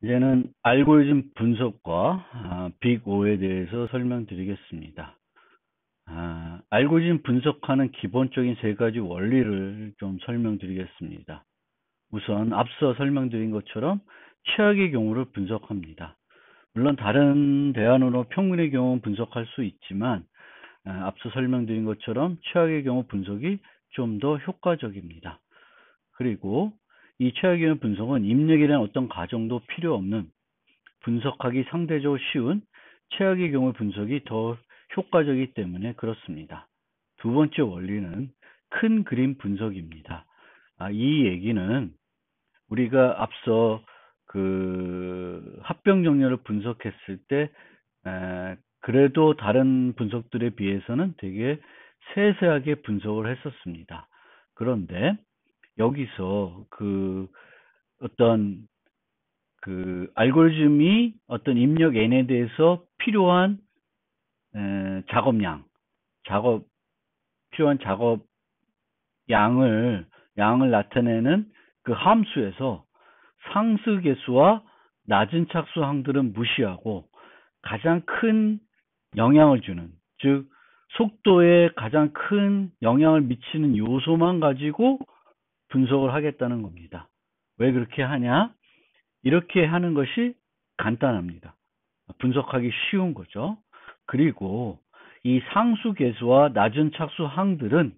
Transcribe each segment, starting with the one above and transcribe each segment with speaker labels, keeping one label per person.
Speaker 1: 이제는 알고리즘 분석과 빅 O에 대해서 설명드리겠습니다. 알고리즘 분석하는 기본적인 세 가지 원리를 좀 설명드리겠습니다. 우선 앞서 설명드린 것처럼 최악의 경우를 분석합니다. 물론 다른 대안으로 평균의 경우 분석할 수 있지만 앞서 설명드린 것처럼 최악의 경우 분석이 좀 더 효과적입니다. 그리고 이 최악의 경우 분석은 입력이라는 어떤 과정도 필요 없는 분석하기 상대적으로 쉬운 최악의 경우 분석이 더 효과적이기 때문에 그렇습니다. 두 번째 원리는 큰 그림 분석입니다. 이 얘기는 우리가 앞서 그 합병 정렬을 분석했을 때 그래도 다른 분석들에 비해서는 되게 세세하게 분석을 했었습니다. 그런데 여기서 그 어떤 그 알고리즘이 어떤 입력 n에 대해서 필요한 작업량, 작업 필요한 작업 양을 나타내는 그 함수에서 상수 계수와 낮은 착수 항들은 무시하고 가장 큰 영향을 주는, 즉 속도에 가장 큰 영향을 미치는 요소만 가지고 분석을 하겠다는 겁니다. 왜 그렇게 하냐? 이렇게 하는 것이 간단합니다. 분석하기 쉬운 거죠. 그리고 이 상수 계수와 낮은 착수 항들은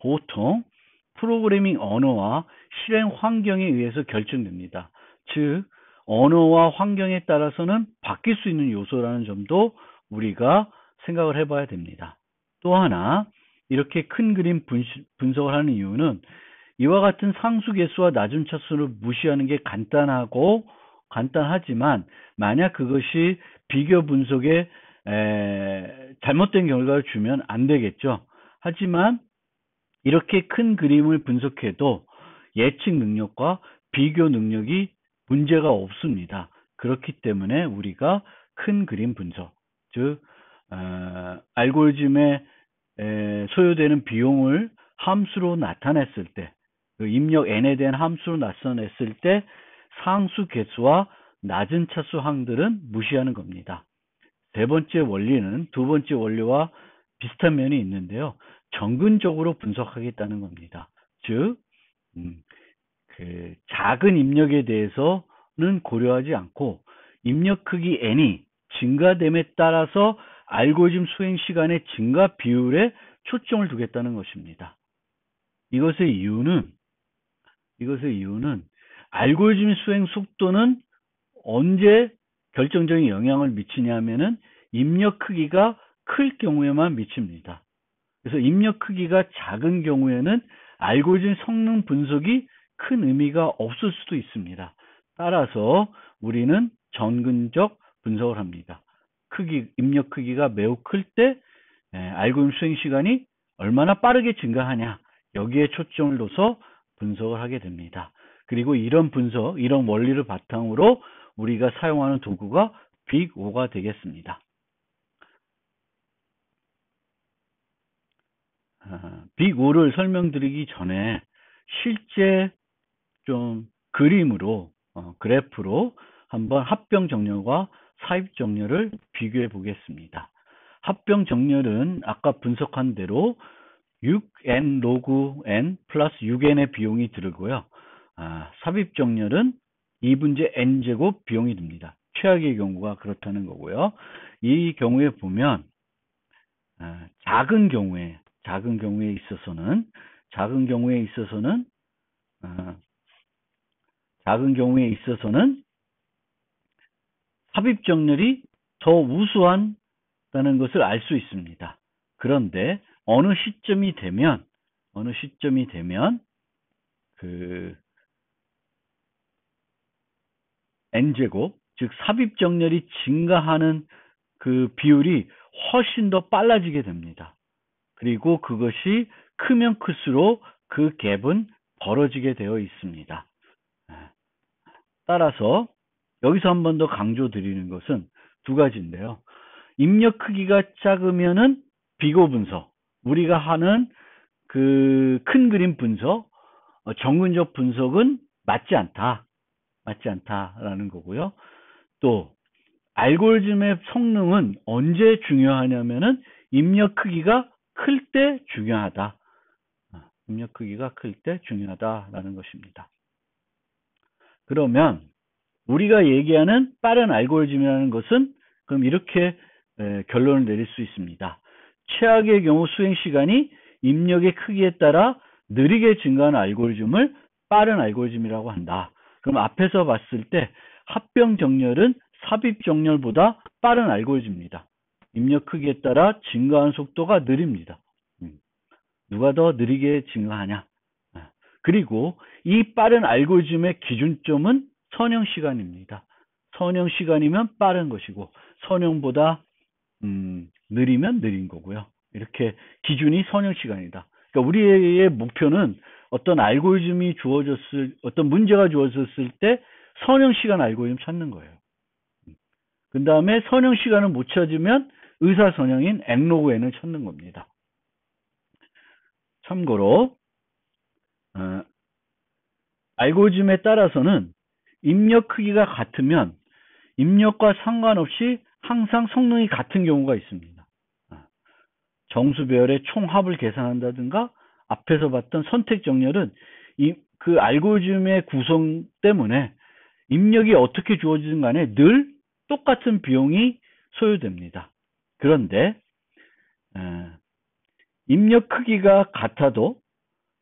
Speaker 1: 보통 프로그래밍 언어와 실행 환경에 의해서 결정됩니다. 즉, 언어와 환경에 따라서는 바뀔 수 있는 요소라는 점도 우리가 생각을 해봐야 됩니다. 또 하나, 이렇게 큰 그림 분석을 하는 이유는 이와 같은 상수 계수와 낮은 차수를 무시하는 게 간단하지만 만약 그것이 비교 분석에 잘못된 결과를 주면 안 되겠죠. 하지만 이렇게 큰 그림을 분석해도 예측 능력과 비교 능력이 문제가 없습니다. 그렇기 때문에 우리가 큰 그림 분석, 즉 알고리즘에 소요되는 비용을 함수로 나타냈을 때, 그 입력 n에 대한 함수로 나타냈을 때 상수 개수와 낮은 차수 항들은 무시하는 겁니다. 두 번째 원리와 비슷한 면이 있는데요. 정근적으로 분석하겠다는 겁니다. 즉, 음, 그 작은 입력에 대해서는 고려하지 않고 입력 크기 n이 증가됨에 따라서 알고리즘 수행 시간의 증가 비율에 초점을 두겠다는 것입니다. 이것의 이유는 알고리즘 수행 속도는 언제 결정적인 영향을 미치냐면은 입력 크기가 클 경우에만 미칩니다. 그래서 입력 크기가 작은 경우에는 알고리즘 성능 분석이 큰 의미가 없을 수도 있습니다. 따라서 우리는 점근적 분석을 합니다. 입력 크기가 매우 클 때 알고리즘 수행 시간이 얼마나 빠르게 증가하냐, 여기에 초점을 둬서 분석을 하게 됩니다. 그리고 이런 원리를 바탕으로 우리가 사용하는 도구가 빅 O가 되겠습니다. 빅 O를 설명드리기 전에 실제 좀 그림으로, 그래프로 한번 합병 정렬과 삽입 정렬을 비교해 보겠습니다. 합병 정렬은 아까 분석한 대로 6n 로그 n 플러스 6n의 비용이 들고요. 삽입 정렬은 2분의 n제곱 비용이 듭니다. 최악의 경우가 그렇다는 거고요. 이 경우에 보면 작은 경우에 있어서는 작은 경우에 있어서는 어, 작은 경우에 있어서는 삽입 정렬이 더 우수하다는 것을 알 수 있습니다. 그런데 어느 시점이 되면 그 n제곱, 즉 삽입 정렬이 증가하는 그 비율이 훨씬 더 빨라지게 됩니다. 그리고 그것이 크면 클수록 그 갭은 벌어지게 되어 있습니다. 따라서 여기서 한 번 더 강조드리는 것은 두 가지인데요. 입력 크기가 작으면은 비교 분석, 우리가 하는 그 큰 그림 분석, 정근적 분석은 맞지 않다. 맞지 않다라는 거고요. 또 알고리즘의 성능은 언제 중요하냐면은 입력 크기가 클 때 중요하다. 입력 크기가 클 때 중요하다라는 것입니다. 그러면 우리가 얘기하는 빠른 알고리즘이라는 것은 그럼 이렇게 결론을 내릴 수 있습니다. 최악의 경우 수행 시간이 입력의 크기에 따라 느리게 증가하는 알고리즘을 빠른 알고리즘이라고 한다. 그럼 앞에서 봤을 때 합병 정렬은 삽입 정렬보다 빠른 알고리즘입니다. 입력 크기에 따라 증가하는 속도가 느립니다. 누가 더 느리게 증가하냐. 그리고 이 빠른 알고리즘의 기준점은 선형 시간입니다. 선형 시간이면 빠른 것이고 선형보다 느리면 느린 거고요. 이렇게 기준이 선형 시간이다. 그러니까 우리의 목표는 어떤 알고리즘이 어떤 문제가 주어졌을 때 선형 시간 알고리즘 찾는 거예요. 그 다음에 선형 시간을 못 찾으면 의사 선형인 n로그 n을 찾는 겁니다. 참고로 알고리즘에 따라서는 입력 크기가 같으면 입력과 상관없이 항상 성능이 같은 경우가 있습니다. 정수 배열의 총합을 계산한다든가 앞에서 봤던 선택 정렬은 그 알고리즘의 구성 때문에 입력이 어떻게 주어지든 간에 늘 똑같은 비용이 소요됩니다. 그런데 입력 크기가 같아도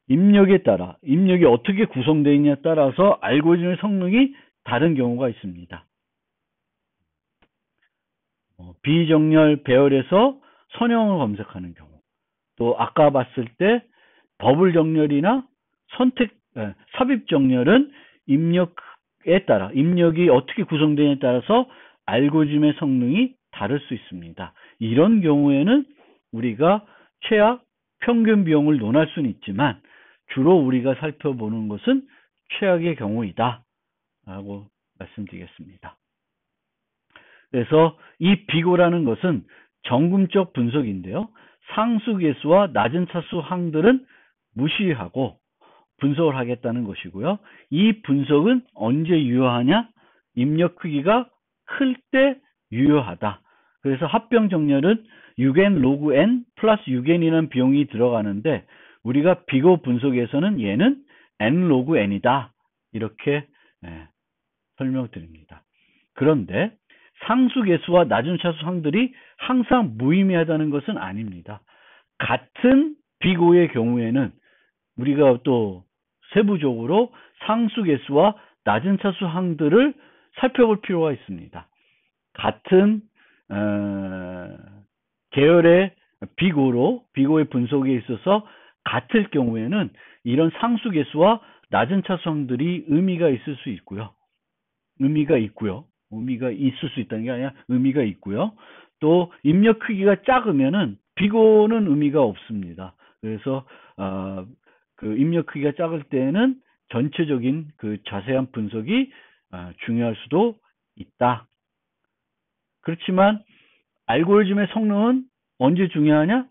Speaker 1: 입력이 어떻게 구성되어 있냐에 따라서 알고리즘의 성능이 다른 경우가 있습니다. 비정렬 배열에서 선형을 검색하는 경우, 또 아까 봤을 때 버블 정렬이나 삽입 정렬은 입력이 어떻게 구성되냐에 따라서 알고리즘의 성능이 다를 수 있습니다. 이런 경우에는 우리가 최악, 평균 비용을 논할 수는 있지만 주로 우리가 살펴보는 것은 최악의 경우이다 라고 말씀드리겠습니다. 그래서 이 비고라는 것은 정금적 분석인데요. 상수계수와 낮은 차수 항들은 무시하고 분석을 하겠다는 것이고요. 이 분석은 언제 유효하냐? 입력 크기가 클 때 유효하다. 그래서 합병 정렬은 6n 로그 n 플러스 6n이라는 비용이 들어가는데 우리가 비고 분석에서는 얘는 n 로그 n이다. 이렇게 설명드립니다. 그런데 상수계수와 낮은 차수 항들이 항상 무의미하다는 것은 아닙니다. 같은 비고의 경우에는 우리가 또 세부적으로 상수계수와 낮은 차수 항들을 살펴볼 필요가 있습니다. 같은 계열의 비고의 분석에 있어서 같을 경우에는 이런 상수계수와 낮은 차수 항들이 의미가 있을 수 있고요. 의미가 있을 수 있다는 게 아니라 의미가 있고요. 또 입력 크기가 작으면은 비고는 의미가 없습니다. 그래서 그 입력 크기가 작을 때는 전체적인 그 자세한 분석이 중요할 수도 있다. 그렇지만 알고리즘의 성능은 언제 중요하냐?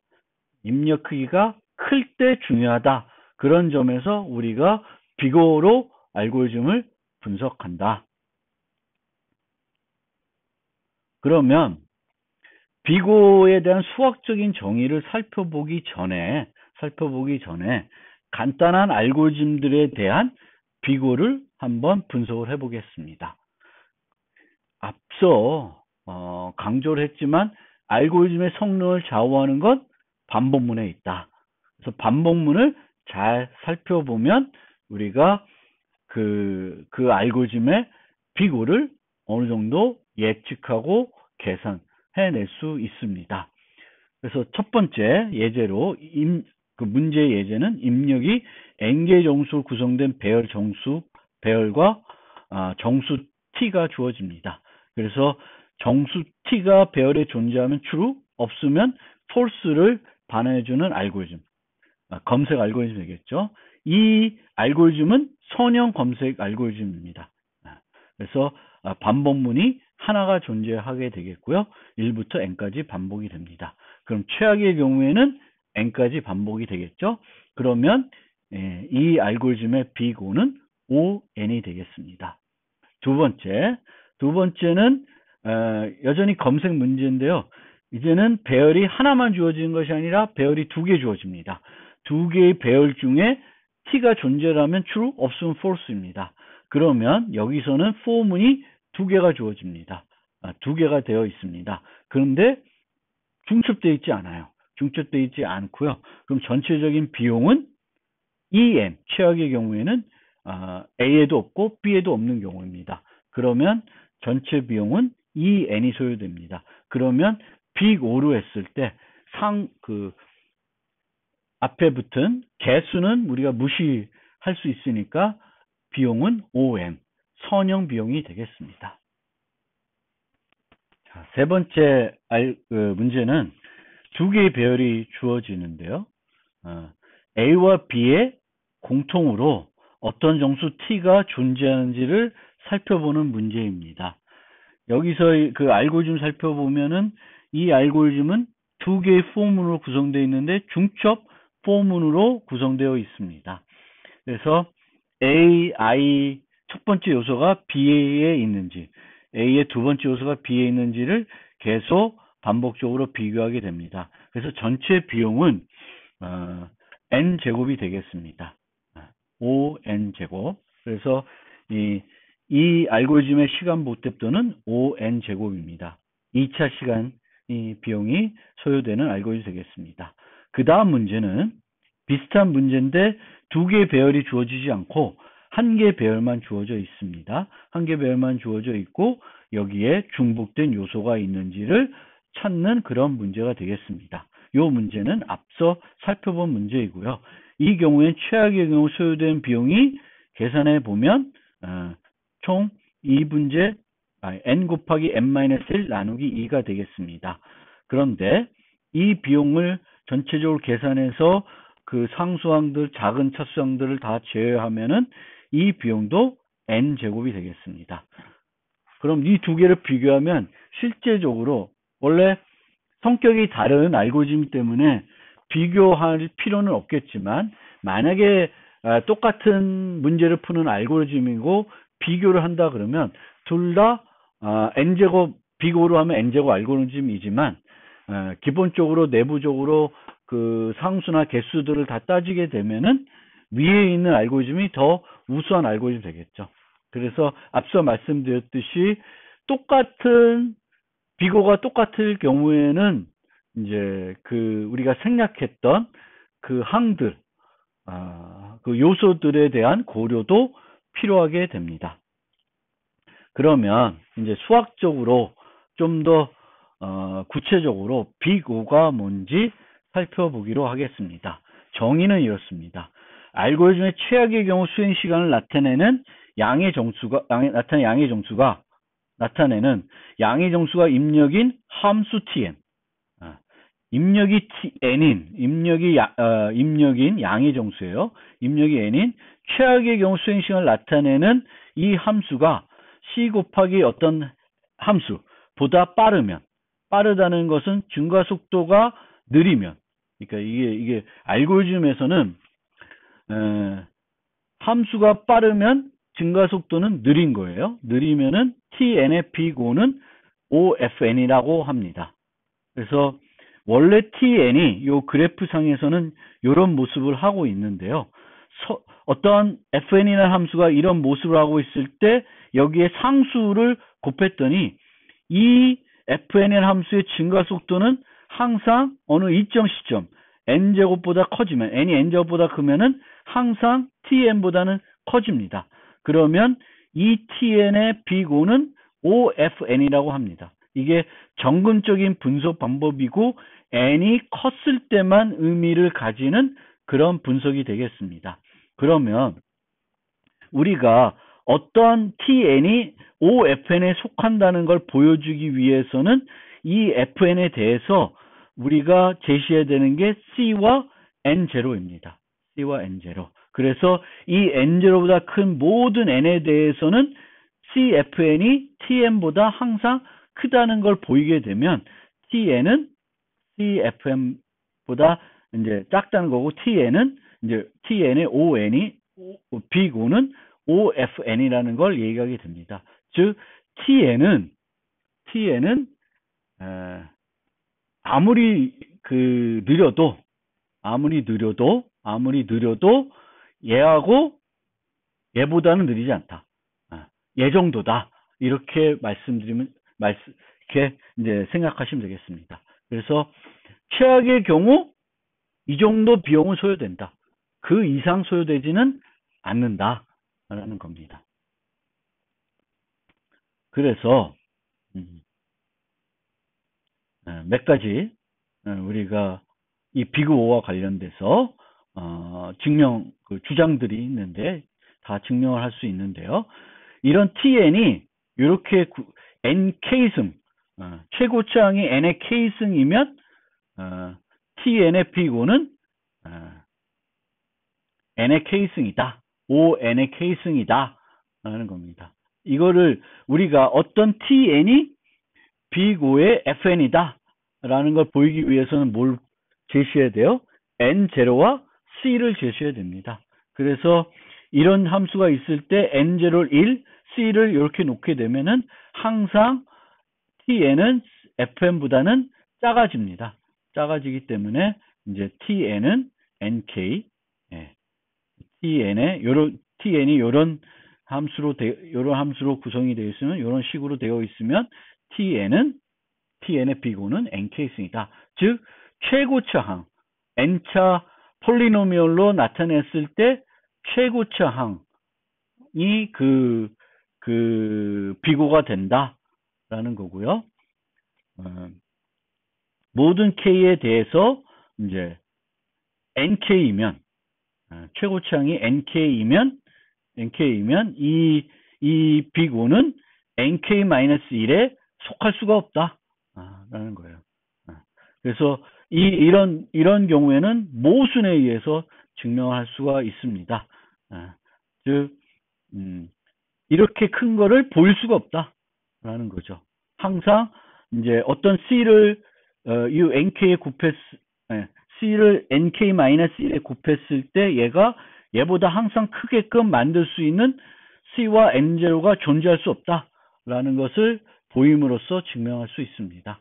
Speaker 1: 입력 크기가 클 때 중요하다. 그런 점에서 우리가 비고로 알고리즘을 분석한다. 그러면 비고에 대한 수학적인 정의를 살펴보기 전에 간단한 알고리즘들에 대한 비고를 한번 분석을 해보겠습니다. 앞서 강조를 했지만 알고리즘의 성능을 좌우하는 건 반복문에 있다. 그래서 반복문을 잘 살펴보면 우리가 그 알고리즘의 비고를 어느 정도 예측하고 계산해낼 수 있습니다. 그래서 첫 번째 예제로 그 문제 예제는 입력이 n개 정수로 구성된 배열과 정수 t가 주어집니다. 그래서 정수 t가 배열에 존재하면 true, 없으면 false를 반환해주는 알고리즘, 검색 알고리즘 되겠죠. 이 알고리즘은 선형 검색 알고리즘입니다. 그래서 반복문이 하나가 존재하게 되겠고요. 1부터 n까지 반복이 됩니다. 그럼 최악의 경우에는 n까지 반복이 되겠죠. 그러면 이 알고리즘의 비고는 ON이 되겠습니다. 두 번째는 여전히 검색 문제인데요. 이제는 배열이 하나만 주어지는 것이 아니라 배열이 두 개 주어집니다. 두 개의 배열 중에 t가 존재하면 true, 없으면 false입니다. 그러면 여기서는 for문이 두 개가 주어집니다. 두 개가 되어 있습니다. 그런데 중첩되어 있지 않아요. 중첩되어 있지 않고요. 그럼 전체적인 비용은 EN, 최악의 경우에는 A에도 없고 B에도 없는 경우입니다. 그러면 전체 비용은 EN이 소요됩니다. 그러면 빅 O로 했을 때 앞에 붙은 개수는 우리가 무시할 수 있으니까 비용은 OM, 선형 비용이 되겠습니다. 자, 세 번째 문제는 두 개의 배열이 주어지는데요. A와 B의 공통으로 어떤 정수 T가 존재하는지를 살펴보는 문제입니다. 여기서 그 알고리즘 살펴보면은 이 알고리즘은 두 개의 포문으로 구성되어 있는데 중첩 포문으로 구성되어 있습니다. 그래서 A, I 첫 번째 요소가 B에 있는지, A의 두 번째 요소가 B에 있는지를 계속 반복적으로 비교하게 됩니다. 그래서 전체 비용은 n 제곱이 되겠습니다. 5n 제곱. 그래서 이 알고리즘의 시간 보탭도는 5n 제곱입니다. 2차 시간 비용이 소요되는 알고리즘이 되겠습니다. 그 다음 문제는 비슷한 문제인데 두 개의 배열이 주어지지 않고 한 개의 배열만 주어져 있습니다. 한 개의 배열만 주어져 있고 여기에 중복된 요소가 있는지를 찾는 그런 문제가 되겠습니다. 이 문제는 앞서 살펴본 문제이고요. 이 경우엔 최악의 경우 소요된 비용이 계산해 보면 총 2분제 n 곱하기 n-1 나누기 2가 되겠습니다. 그런데 이 비용을 전체적으로 계산해서 그 상수항들, 작은 차수항들을 다 제외하면은 이 비용도 n 제곱이 되겠습니다. 그럼 이 두 개를 비교하면 실제적으로 원래 성격이 다른 알고리즘 때문에 비교할 필요는 없겠지만 만약에 똑같은 문제를 푸는 알고리즘이고 비교를 한다 그러면 둘 다 n제곱 비교로 하면 n제곱 알고리즘이지만 기본적으로 내부적으로 그 상수나 개수들을 다 따지게 되면은 위에 있는 알고리즘이 더 우수한 알고리즘이 되겠죠. 그래서 앞서 말씀드렸듯이 똑같은 비교가 똑같을 경우에는 이제 그 우리가 생략했던 그 항들, 그 요소들에 대한 고려도 필요하게 됩니다. 그러면 이제 수학적으로 좀 더 구체적으로 빅5가 뭔지 살펴보기로 하겠습니다. 정의는 이렇습니다. 알고리즘의 최악의 경우 수행 시간을 나타내는 양의 정수가 입력인 함수 tn, 입력이 입력인 양의 정수예요. 입력이 n인 최악의 경우 수행 시간을 나타내는 이 함수가 c 곱하기 어떤 함수보다 빠르다는 것은 증가 속도가 느리면, 그러니까 이게 알고리즘에서는 함수가 빠르면 증가 속도는 느린 거예요. 느리면은 tn의 빅5는 OFN이라고 합니다. 그래서 원래 tn이 요 그래프 상에서는 이런 모습을 하고 있는데요. 어떤 fn이라는 함수가 이런 모습을 하고 있을 때 여기에 상수를 곱했더니 이 fn이라는 함수의 증가 속도는 항상 어느 일정 시점 n제곱보다 커지면, n이 n제곱보다 크면은 항상 tn보다는 커집니다. 그러면 이 tn의 빅5는 OFN이라고 합니다. 이게 정근적인 분석 방법이고 n이 컸을 때만 의미를 가지는 그런 분석이 되겠습니다. 그러면 우리가 어떤 tn이 OFN에 속한다는 걸 보여주기 위해서는 이 fn에 대해서 우리가 제시해야 되는 게 c와 n0입니다. c와 n0. 그래서 이 n0보다 큰 모든 n에 대해서는 cfn이 tn보다 항상 크다는 걸 보이게 되면 tn은 cfn보다 이제 작다는 거고 tn은 이제 tn의 on이 빅5는 OFN이라는 걸 얘기하게 됩니다. 즉 tn은 아무리 느려도 얘하고 얘보다는 느리지 않다. 얘 정도다. 이렇게 이렇게 이제 생각하시면 되겠습니다. 그래서 최악의 경우 이 정도 비용은 소요된다. 그 이상 소요되지는 않는다라는 겁니다. 그래서 몇 가지 우리가 이 비그 5와 관련돼서 주장들이 있는데 다 증명을 할 수 있는데요. 이런 tn이 이렇게 nk승 최고차항이 n의 k승이면 tn의 비고는 n의 k승이다. 5n의 k승이다. 라는 겁니다. 이거를 우리가 어떤 tn이 비고의 fn이다. 라는 걸 보이기 위해서는 뭘 제시해야 돼요? n0와 c를 제시해야 됩니다. 그래서 이런 함수가 있을 때 n0를 1, c를 이렇게 놓게 되면은 항상 tn은 fn보다는 작아집니다. 작아지기 때문에 이제 tn은 nk, tn이 요런 함수로 구성이 되어 있으면 이런 식으로 되어 있으면 tn의 비고는 nk승이다. 즉 최고차항 n차 폴리노미얼로 나타냈을 때 최고차항이 비고가 된다라는 거고요. 모든 k에 대해서 이제 nk이면 최고차항이 nk이면 이 비고는 nk-1에 속할 수가 없다라는 거예요. 그래서 이런 경우에는 모순에 의해서 증명할 수가 있습니다. 즉 이렇게 큰 거를 보일 수가 없다라는 거죠. 항상 이제 어떤 c를 이 nk에 c를 nk-1에 곱했을 때 얘보다 항상 크게끔 만들 수 있는 c와 n0가 존재할 수 없다라는 것을 보임으로써 증명할 수 있습니다.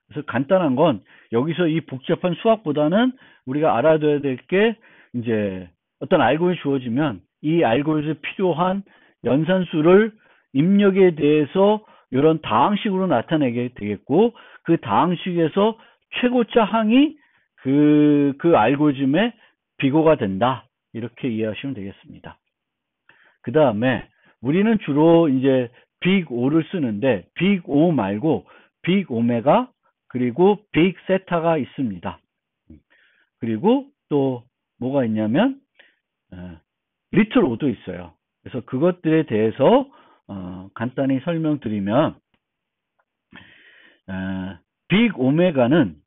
Speaker 1: 그래서 간단한 건 여기서 이 복잡한 수학보다는 우리가 알아둬야 될 게 이제 어떤 알고리즘이 주어지면 이 알고리즘에 필요한 연산수를 입력에 대해서 이런 다항식으로 나타내게 되겠고 그 다항식에서 최고차 항이 그 알고리즘의 비고가 된다. 이렇게 이해하시면 되겠습니다. 그 다음에 우리는 주로 이제 빅 5를 쓰는데 빅 5 말고 빅 오메가 그리고 빅 세타가 있습니다. 그리고 또 뭐가 있냐면 리틀 5도 있어요. 그래서 그것들에 대해서 간단히 설명드리면 빅 오메가는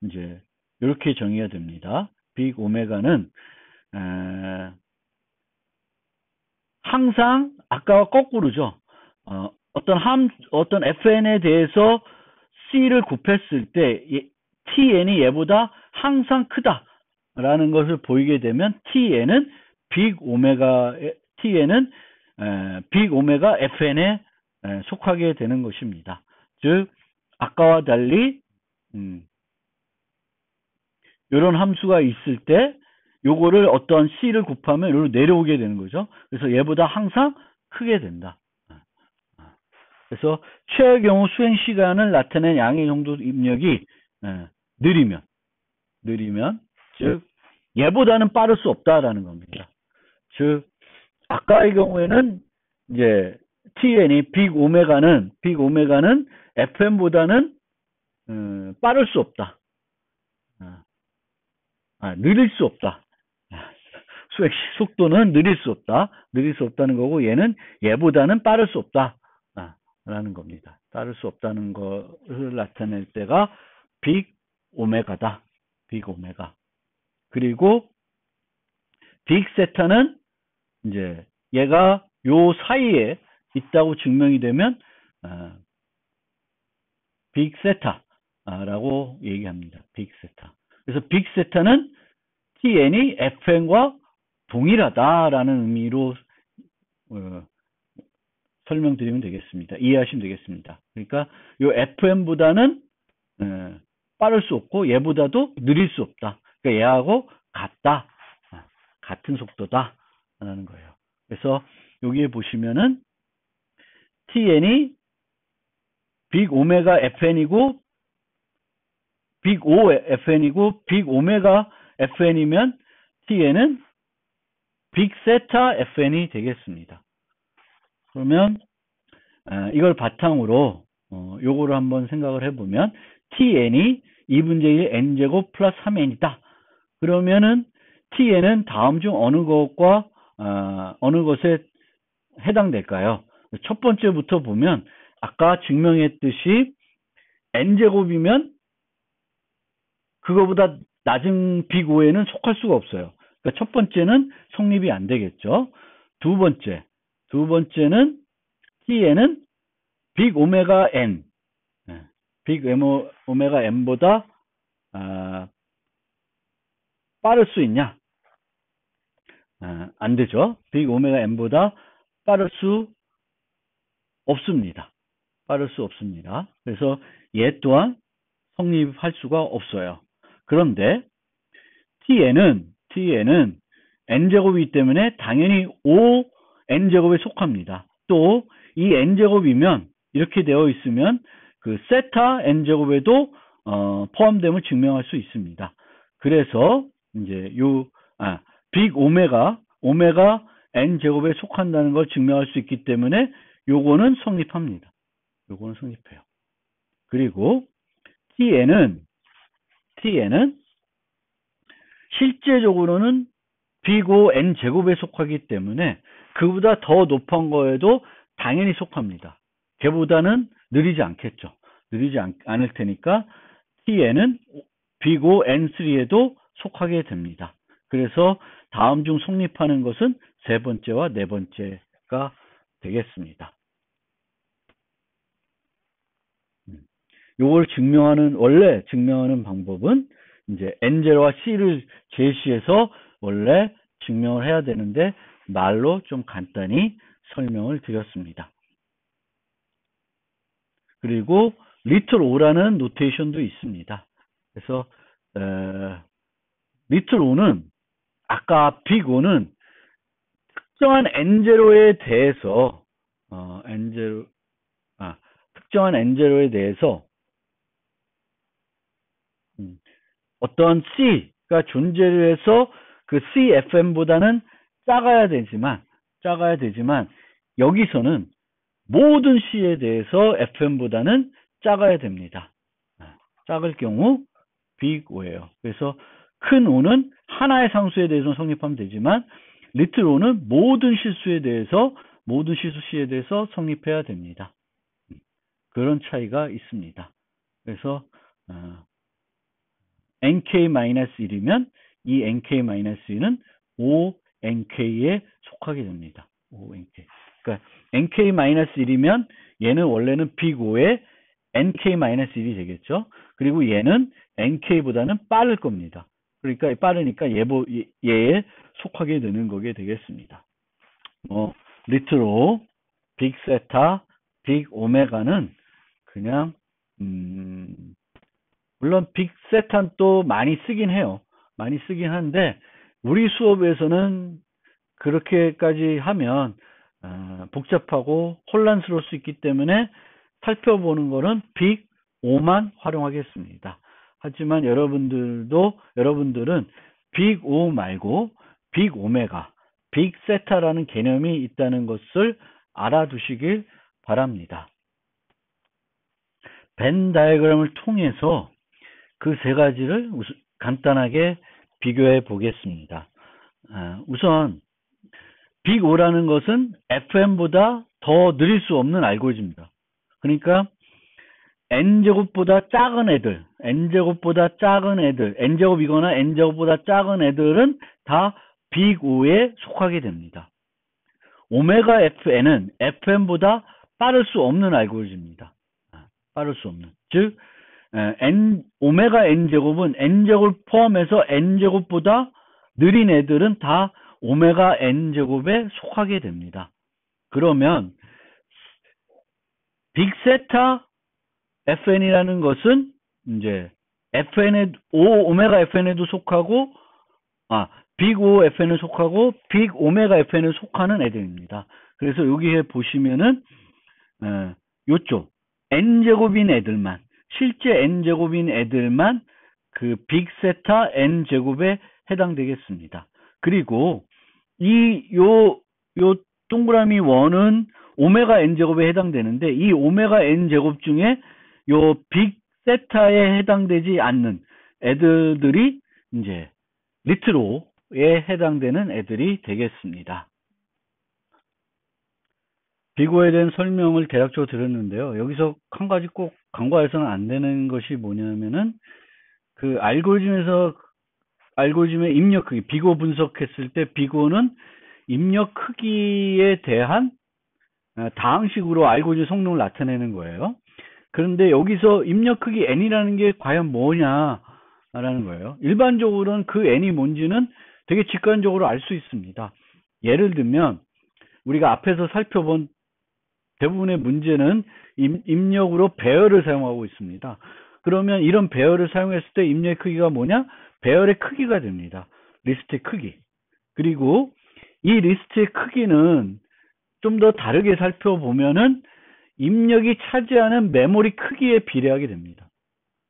Speaker 1: 이제 이렇게 정의가 됩니다. 빅 오메가는 항상 아까와 거꾸로죠. 어떤 fn에 대해서 c를 곱했을 때 tn이 얘보다 항상 크다라는 것을 보이게 되면 tn은 빅 오메가 fn에 속하게 되는 것입니다. 즉 아까와 달리 이런 함수가 있을 때 요거를 어떤 c를 곱하면 여기로 내려오게 되는 거죠. 그래서 얘보다 항상 크게 된다. 그래서 최악의 경우 수행 시간을 나타낸 양의 정도 입력이 느리면 즉 얘보다는 빠를 수 없다라는 겁니다. 즉 아까의 경우에는 이제 tn이 빅 오메가는 fn보다는 빠를 수 없다. 느릴 수 없다. 수행 속도는 느릴 수 없다는 거고 얘는 얘보다는 빠를 수 없다. 라는 겁니다. 빠를 수 없다는 것을 나타낼 때가 빅 오메가다. 빅 오메가. 그리고 빅 세타는 이제 얘가 요 사이에 있다고 증명이 되면 빅 세타라고 얘기합니다. 빅 세타. 그래서 빅 세타는 tn이 fn과 동일하다라는 의미로 설명드리면 되겠습니다. 이해하시면 되겠습니다. 그러니까 요 fn보다는 빠를 수 없고 얘보다도 느릴 수 없다. 그러니까 얘하고 같다. 같은 속도다 라는 거예요. 그래서 여기에 보시면은 tn이 빅 오메가 fn이고 빅 O fn이고 빅 오메가 fn이면 tn은 빅 세타 fn이 되겠습니다. 그러면 이걸 바탕으로 요거를 한번 생각을 해보면 tn이 2분의 1 n제곱 플러스 3n이다. 그러면은 tn은 다음 중 어느 것과 어느 것에 해당될까요? 첫 번째부터 보면 아까 증명했듯이 n제곱이면 그거보다 낮은 빅 O에는 속할 수가 없어요. 그러니까 첫 번째는 성립이 안 되겠죠. 두 번째는 tn은 빅 오메가 n, 빅 오메가 n보다 빠를 수 있냐? 안 되죠. 빅 오메가 n보다 빠를 수 없습니다. 그래서 얘 또한 성립할 수가 없어요. 그런데 tn은 n제곱이기 때문에 당연히 5n제곱에 속합니다. 또 이 n제곱이면 이렇게 되어 있으면 그 세타 n제곱에도 포함됨을 증명할 수 있습니다. 그래서 이제 빅 오메가 n제곱에 속한다는 걸 증명할 수 있기 때문에 요거는 성립합니다. 요거는 성립해요. 그리고 tn은 실제적으로는 빅 O n제곱에 속하기 때문에 그보다 더 높은 거에도 당연히 속합니다. 걔보다는 느리지 않겠죠. 느리지 않을 테니까 tn은 빅 O n3에도 속하게 됩니다. 그래서 다음 중 성립하는 것은 세 번째와 네 번째가 되겠습니다. 요걸 원래 증명하는 방법은 이제 N0와 C를 제시해서 원래 증명을 해야 되는데 말로 좀 간단히 설명을 드렸습니다. 그리고 리틀 o라는 노테이션도 있습니다. 그래서 리틀 o는 아까 빅 O는 특정한 N0에 대해서 특정한 N0에 대해서 어떤 C가 존재를 해서 그 CFM보다는 작아야 되지만 여기서는 모든 C에 대해서 FM보다는 작아야 됩니다. 작을 경우 빅 O예요. 그래서 큰 O는 하나의 상수에 대해서 성립하면 되지만 리틀 O는 모든 실수에 대해서 모든 실수 C에 대해서 성립해야 됩니다. 그런 차이가 있습니다. 그래서 nk-1이면 이 nk-1는 ONK에 속하게 됩니다. ONK. 그러니까 nk-1이면 얘는 원래는 빅 O의 nk-1이 되겠죠. 그리고 얘는 nk보다는 빠를 겁니다. 그러니까 빠르니까 얘에 속하게 되는 거게 되겠습니다. 리틀 O, 빅 세타, 빅 오메가는 그냥 물론 빅 세타는 또 많이 쓰긴 해요. 많이 쓰긴 한데 우리 수업에서는 그렇게까지 하면 복잡하고 혼란스러울 수 있기 때문에 살펴보는 거는 빅 O만 활용하겠습니다. 하지만 여러분들은 빅 O 말고 빅 오메가, 빅 세타라는 개념이 있다는 것을 알아두시길 바랍니다. 벤 다이어그램을 통해서 그 세 가지를 간단하게 비교해 보겠습니다. 우선 빅 O라는 것은 FM보다 더 느릴 수 없는 알고리즘입니다. 그러니까 N제곱보다 작은 애들, N제곱이거나 N제곱보다 작은 애들은 다 빅 O에 속하게 됩니다. 오메가 FN은 FM보다 빠를 수 없는 알고리즘입니다. 빠를 수 없는. 즉, 오메가 N제곱은 N제곱을 포함해서 N제곱보다 느린 애들은 다 오메가 N제곱에 속하게 됩니다. 그러면 빅세타 FN이라는 것은 이제 오메가 FN에도 속하고, 빅 O FN에 속하고, 빅 오메가 FN에 속하는 애들입니다. 그래서 여기에 보시면은, 요쪽, N제곱인 애들만, 실제 N제곱인 애들만 그 빅세타 N제곱에 해당되겠습니다. 그리고 요 동그라미 원은 오메가 N제곱에 해당되는데, 이 오메가 N제곱 중에 요 빅세타에 해당되지 않는 애들이 이제 리틀 O에 해당되는 애들이 되겠습니다. 빅오에 대한 설명을 대략적으로 드렸는데요. 여기서 한 가지 꼭 간과해서는 안 되는 것이 뭐냐면은, 그 알고리즘의 입력 크기, 빅오 분석했을 때 빅오는 입력 크기에 대한 다항식으로 알고리즘 성능을 나타내는 거예요. 그런데 여기서 입력 크기 n이라는 게 과연 뭐냐라는 거예요. 일반적으로는 그 n이 뭔지는 되게 직관적으로 알 수 있습니다. 예를 들면 우리가 앞에서 살펴본 대부분의 문제는 입력으로 배열을 사용하고 있습니다. 그러면 이런 배열을 사용했을 때 입력의 크기가 뭐냐? 배열의 크기가 됩니다. 리스트의 크기. 그리고 이 리스트의 크기는 좀 더 다르게 살펴보면은 입력이 차지하는 메모리 크기에 비례하게 됩니다.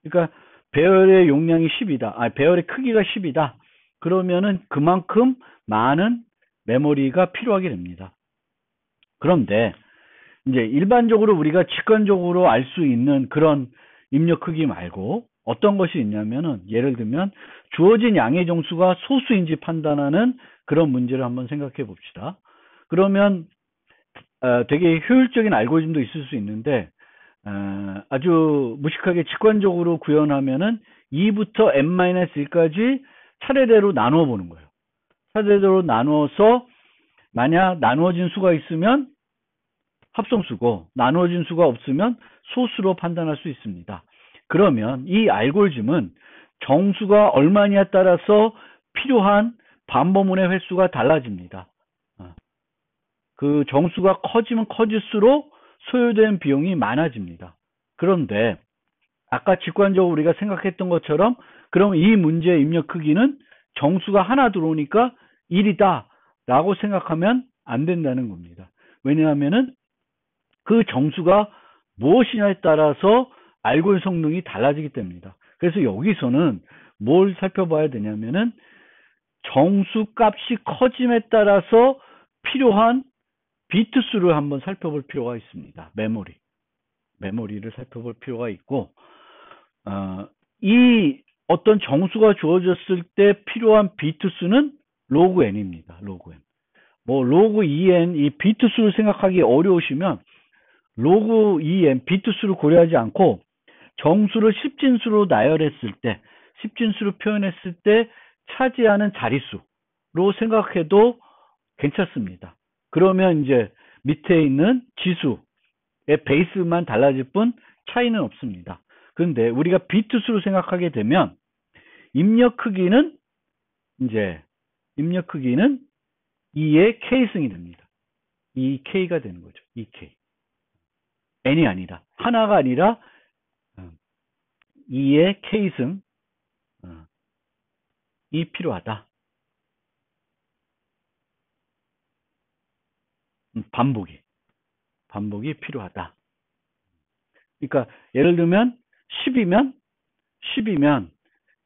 Speaker 1: 그러니까 배열의 용량이 10이다. 배열의 크기가 10이다. 그러면은 그만큼 많은 메모리가 필요하게 됩니다. 그런데 이제 일반적으로 우리가 직관적으로 알 수 있는 그런 입력 크기 말고 어떤 것이 있냐면은, 예를 들면 주어진 양의 정수가 소수인지 판단하는 그런 문제를 한번 생각해 봅시다. 그러면 되게 효율적인 알고리즘도 있을 수 있는데, 아주 무식하게 직관적으로 구현하면은 2부터 n-1까지 차례대로 나누어 보는 거예요. 차례대로 나누어서 만약 나누어진 수가 있으면 합성수고 나누어진 수가 없으면 소수로 판단할 수 있습니다. 그러면 이 알고리즘은 정수가 얼마냐에 따라서 필요한 반복문의 횟수가 달라집니다. 그 정수가 커지면 커질수록 소요된 비용이 많아집니다. 그런데 아까 직관적으로 우리가 생각했던 것처럼, 그럼 이 문제의 입력 크기는 정수가 하나 들어오니까 1이다 라고 생각하면 안 된다는 겁니다. 왜냐하면은 그 정수가 무엇이냐에 따라서 알고리즘 성능이 달라지기 때문입니다. 그래서 여기서는 뭘 살펴봐야 되냐면은 정수 값이 커짐에 따라서 필요한 비트 수를 한번 살펴볼 필요가 있습니다. 메모리를 살펴볼 필요가 있고, 이 어떤 정수가 주어졌을 때 필요한 비트 수는 로그 n입니다. 로그 n. 로그 2n 이 비트 수를 생각하기 어려우시면 로그 2n 비트 수를 고려하지 않고 정수를 십진수로 나열했을 때, 십진수로 표현했을 때 차지하는 자릿수로 생각해도 괜찮습니다. 그러면 이제 밑에 있는 지수의 베이스만 달라질 뿐 차이는 없습니다. 그런데 우리가 비트 수로 생각하게 되면 입력 크기는 2의 K승이 됩니다. 2K가 되는 거죠. 2K. N이 아니라, 하나가 아니라 2의 K승이 필요하다. 반복이 필요하다. 그러니까 예를 들면 10이면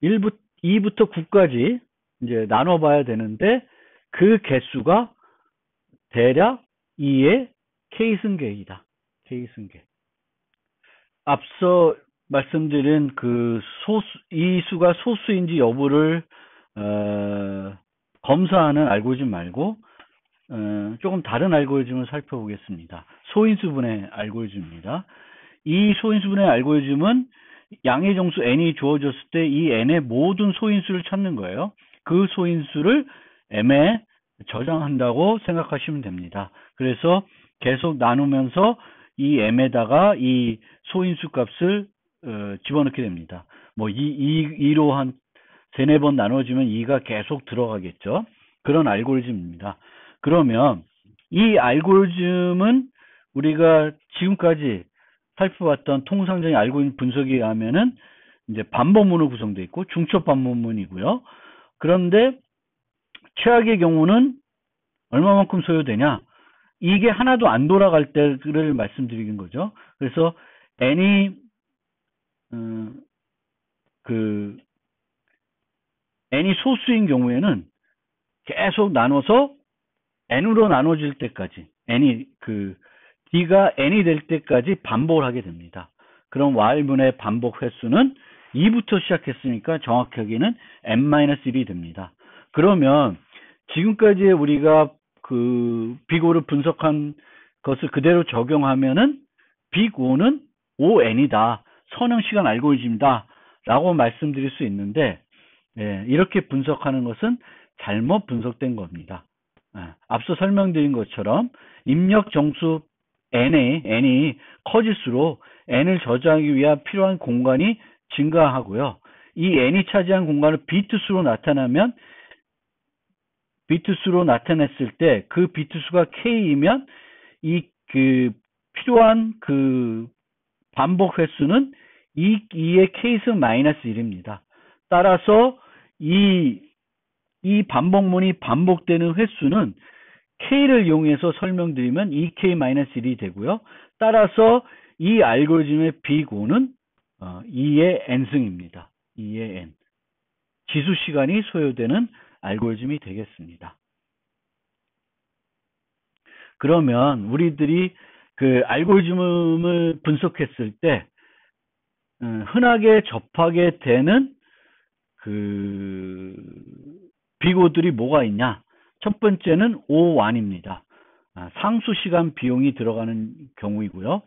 Speaker 1: 2부터 9까지 이제 나눠봐야 되는데, 그 개수가 대략 2의 K승계이다. K승계. 앞서 말씀드린 이 수가 소수인지 여부를 검사하는 알고리즘 말고 조금 다른 알고리즘을 살펴보겠습니다. 소인수분해 알고리즘입니다. 이 소인수분해 알고리즘은 양의 정수 n이 주어졌을 때 이 n의 모든 소인수를 찾는 거예요. 그 소인수를 m에 저장한다고 생각하시면 됩니다. 그래서 계속 나누면서 이 m에다가 이 소인수 값을 집어넣게 됩니다. 2로 한 3, 4번 나눠지면 2가 계속 들어가겠죠. 그런 알고리즘입니다. 그러면 이 알고리즘은 우리가 지금까지 살펴봤던 통상적인 알고리즘 분석에 의하면은 이제 반복문으로 구성되어 있고 중첩 반복문이고요. 그런데 최악의 경우는 얼마만큼 소요되냐? 이게 하나도 안 돌아갈 때를 말씀드리는 거죠. 그래서 n이 그 n이 소수인 경우에는 계속 나눠서 n으로 나눠질 때까지 n이 d가 n이 될 때까지 반복을 하게 됩니다. 그럼 while문의 반복 횟수는 2부터 시작했으니까 정확하게는 n-1이 됩니다. 그러면 지금까지 우리가 빅5를 분석한 것을 그대로 적용하면은 빅5는 ON이다. 선형시간 알고리즘이다. 라고 말씀드릴 수 있는데, 이렇게 분석하는 것은 잘못 분석된 겁니다. 앞서 설명드린 것처럼 입력 정수 n이 커질수록 n을 저장하기 위한 필요한 공간이 증가하고요. 이 n이 차지한 공간을 비트수로 나타나면 비트수로 나타냈을 때 그 비트수가 k이면 필요한 반복 횟수는 2의 k승 마이너스 1입니다. 따라서 이 반복문이 반복되는 횟수는 k를 이용해서 설명드리면 2k-1이 되고요. 따라서 이 알고리즘의 빅5는 2의 n승입니다. 2의 n. 지수 시간이 소요되는 알고리즘이 되겠습니다. 그러면 우리들이 알고리즘을 분석했을 때 흔하게 접하게 되는 빅5들이 뭐가 있냐? 첫 번째는 O1입니다. 상수 시간 비용이 들어가는 경우이고요.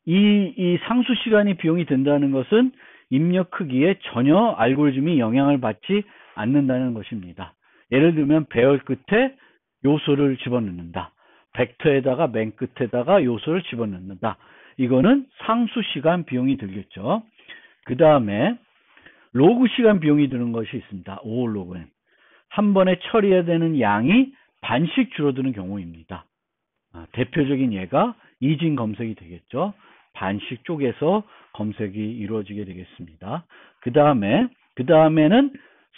Speaker 1: 이 상수 시간이 비용이 든다는 것은 입력 크기에 전혀 알고리즘이 영향을 받지 않는다는 것입니다. 예를 들면 배열 끝에 요소를 집어넣는다. 벡터에다가 맨 끝에다가 요소를 집어넣는다. 이거는 상수 시간 비용이 들겠죠. 그 다음에 로그 시간 비용이 드는 것이 있습니다. O 로그 n. 한 번에 처리해야 되는 양이 반씩 줄어드는 경우입니다. 대표적인 예가 이진 검색이 되겠죠. 반씩 쪼개서 검색이 이루어지게 되겠습니다. 그 다음에는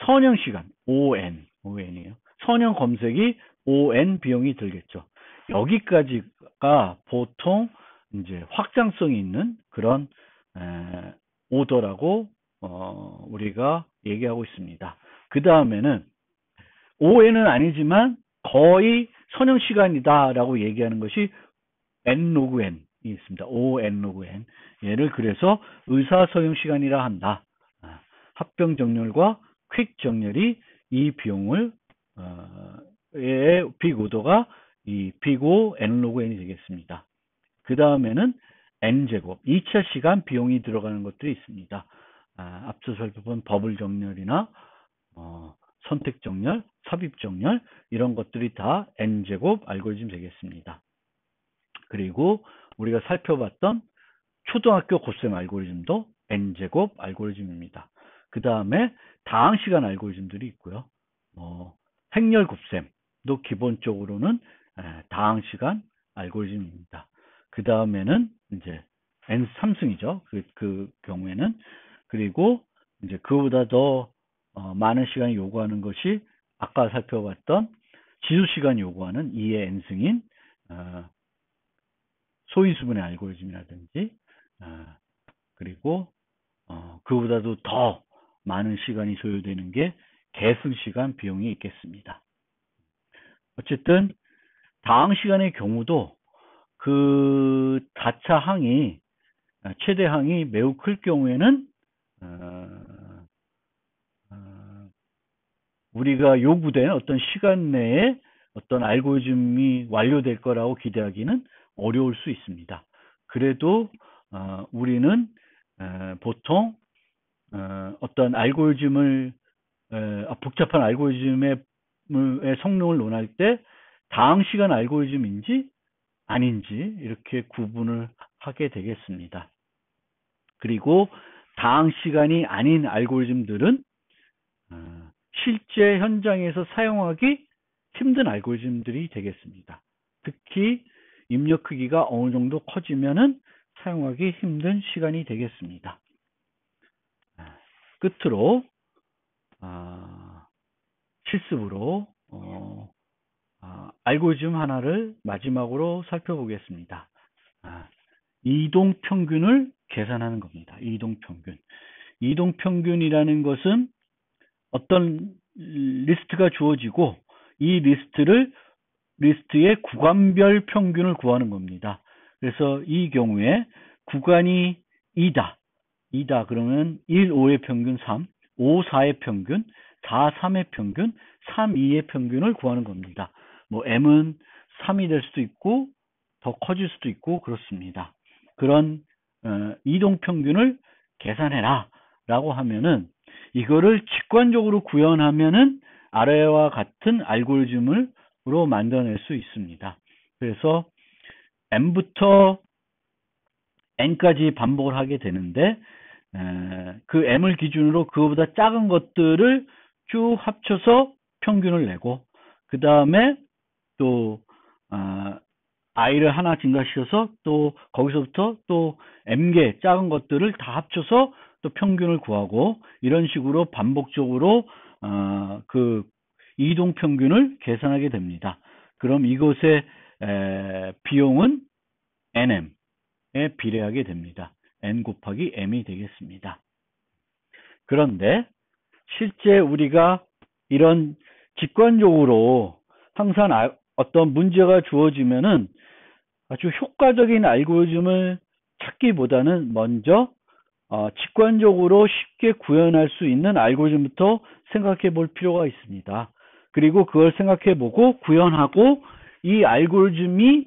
Speaker 1: 선형 시간, ON이에요. 선형 검색이 ON 비용이 들겠죠. 여기까지가 보통 이제 확장성이 있는 그런 오더라고 우리가 얘기하고 있습니다. 그 다음에는 ON은 아니지만 거의 선형 시간이다라고 얘기하는 것이 n 로그 n이 있습니다. ON 로그 n. 얘를 그래서 의사서용 시간이라 한다. 합병 정렬과 퀵 정렬이 이 비용을 빅 오더가 이 빅5 n 로그 n이 되겠습니다. 그 다음에는 n제곱 2차 시간 비용이 들어가는 것들이 있습니다. 앞서 살펴본 버블 정렬이나 선택 정렬, 삽입 정렬 이런 것들이 다 n제곱 알고리즘 되겠습니다. 그리고 우리가 살펴봤던 초등학교 곱셈 알고리즘도 n제곱 알고리즘입니다. 그 다음에 다항시간 알고리즘들이 있고요. 행렬 곱셈도 기본적으로는 다항시간 알고리즘입니다. 그 다음에는 이제 n 3승이죠. 그 경우에는. 그리고 이제 그보다 더 많은 시간이 요구하는 것이 아까 살펴봤던 지수 시간이 요구하는 2의 n승인 소인수분해 알고리즘이라든지 그리고 그보다도 더 많은 시간이 소요되는 게 계승 시간 비용이 있겠습니다. 어쨌든 다항 시간의 경우도 그 다차 항이 최대 항이 매우 클 경우에는 우리가 요구된 어떤 시간 내에 어떤 알고리즘이 완료될 거라고 기대하기는 어려울 수 있습니다. 그래도 우리는 보통 어떤 알고리즘을 복잡한 알고리즘의 성능을 논할 때 다항 시간 알고리즘인지 아닌지 이렇게 구분을 하게 되겠습니다. 그리고 다항 시간이 아닌 알고리즘들은 실제 현장에서 사용하기 힘든 알고리즘들이 되겠습니다. 특히 입력 크기가 어느 정도 커지면은 사용하기 힘든 시간이 되겠습니다. 끝으로 실습으로 알고리즘 하나를 마지막으로 살펴보겠습니다. 이동평균을 계산하는 겁니다. 이동평균. 이동평균이라는 것은 어떤 리스트가 주어지고 이 리스트의 구간별 평균을 구하는 겁니다. 그래서 이 경우에 구간이 2다 그러면 1, 5의 평균 3, 5, 4의 평균, 4, 3의 평균, 3, 2의 평균을 구하는 겁니다. 뭐 m은 3이 될 수도 있고 더 커질 수도 있고 그렇습니다. 그런 이동평균을 계산해라 라고 하면은 이거를 직관적으로 구현하면은 아래와 같은 알고리즘으로 만들어낼 수 있습니다. 그래서 m부터 n까지 반복을 하게 되는데 그 m을 기준으로 그거보다 작은 것들을 쭉 합쳐서 평균을 내고 그 다음에 또 i를 하나 증가시켜서 또 거기서부터 또 m개 작은 것들을 다 합쳐서 또 평균을 구하고 이런 식으로 반복적으로 그 이동 평균을 계산하게 됩니다. 그럼 이것의 비용은 nm에 비례하게 됩니다. n 곱하기 m이 되겠습니다. 그런데 실제 우리가 이런 직관적으로 항상 어떤 문제가 주어지면은 아주 효과적인 알고리즘을 찾기보다는 먼저 직관적으로 쉽게 구현할 수 있는 알고리즘부터 생각해 볼 필요가 있습니다. 그리고 그걸 생각해 보고 구현하고 이 알고리즘의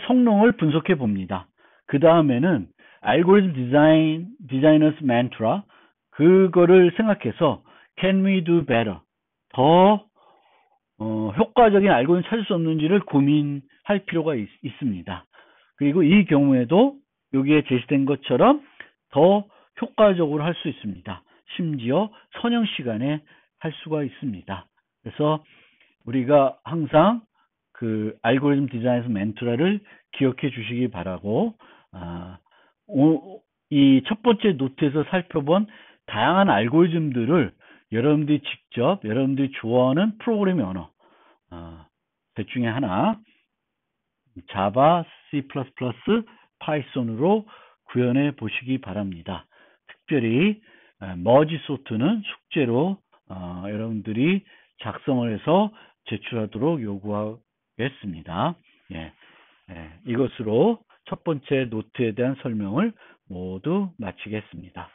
Speaker 1: 성능을 분석해 봅니다. 그 다음에는 알고리즘 디자이너스 mantra 그거를 생각해서 can we do better 더 효과적인 알고리즘 찾을 수 없는지를 고민할 필요가 있습니다. 그리고 이 경우에도 여기에 제시된 것처럼 더 효과적으로 할 수 있습니다. 심지어 선형 시간에 할 수가 있습니다. 그래서 우리가 항상 그 알고리즘 디자인에서 멘토라를 기억해 주시기 바라고 이 첫 번째 노트에서 살펴본 다양한 알고리즘들을 여러분들이 직접 여러분들이 좋아하는 프로그래밍 언어 그 중에 하나 자바, C++, 파이썬으로 구현해 보시기 바랍니다. 특별히 머지 소트는 숙제로 여러분들이 작성을 해서 제출하도록 요구하겠습니다. 이것으로 첫 번째 노트에 대한 설명을 모두 마치겠습니다.